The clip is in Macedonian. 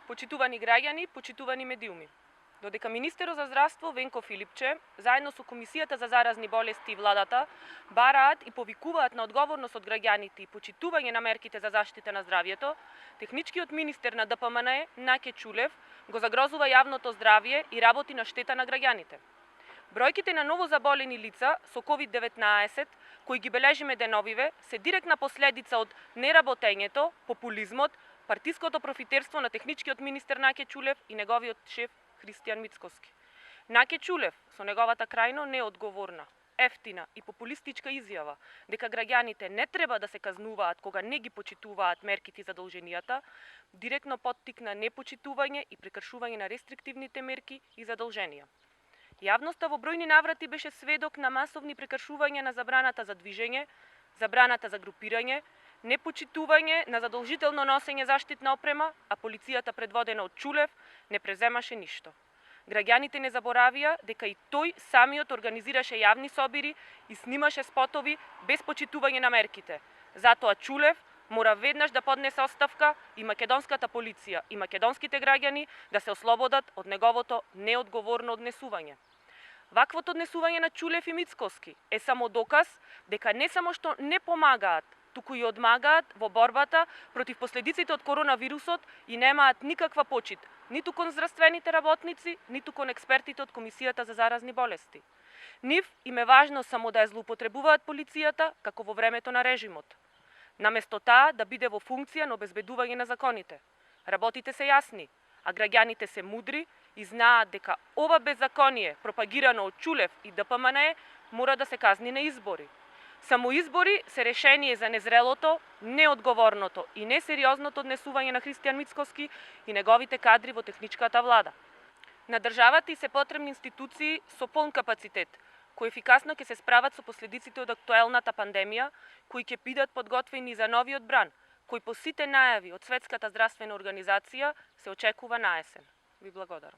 Почитувани граѓани, почитувани медиуми. Додека министерот за здравство Венко Филипче, заедно со Комисијата за заразни болести и владата, бараат и повикуваат на одговорност од граѓаните и почитување на мерките за заштита на здравјето, техничкиот министер на ДПМН, Наке Чулев, го загрозува јавното здравје и работи на штета на граѓаните. Бројките на новозаболени лица со COVID-19, кои ги бележиме деновиве, се директна последица од неработењето, популизмот, партиското профитерство на техничкиот министер Наке Чулев и неговиот шеф Христијан Мицкоски. Наке Чулев, со неговата крајно неодговорна, ефтина и популистичка изјава дека граѓаните не треба да се казнуваат кога не ги почитуваат мерките и задолженијата, директно поттикна непочитување и прекршување на рестриктивните мерки и задолженија. Јавноста во бројни наврати беше сведок на масовни прекршувања на забраната за движење, забраната за групирање, непочитување на задолжително носење заштитна опрема, а полицијата предводена од Чулев не преземаше ништо. Граѓаните не заборавија дека и тој самиот организираше јавни собири и снимаше спотови без почитување на мерките. Затоа Чулев мора веднаш да поднесе оставка и македонската полиција и македонските граѓани да се ослободат од неговото неодговорно однесување. Ваквото однесување на Чулев и Мицкоски е само доказ дека не само што не помагаат, туку и одмагаат во борбата против последиците од коронавирусот и немаат никаква почит, ниту кон здравствените работници, ниту кон експертите од Комисијата за заразни болести. Нив им е важно само да ја злоупотребуваат полицијата, како во времето на режимот. Наместо таа да биде во функција на обезбедување на законите. Работите се јасни, а граѓаните се мудри и знаат дека ова беззаконие, пропагирано од Чулев и ДПМН, мора да се казни на избори. Само избори се решение за незрелото, неодговорното и несериозното однесување на Христијан Мицкоски и неговите кадри во техничката влада. На државата и се потребни институции со полн капацитет, кои ефикасно ќе се справат со последиците од актуелната пандемија, кои ќе бидат подготвени за новиот бран, кој по сите најави од Светската здравствена организација се очекува на есен. Ви благодарам.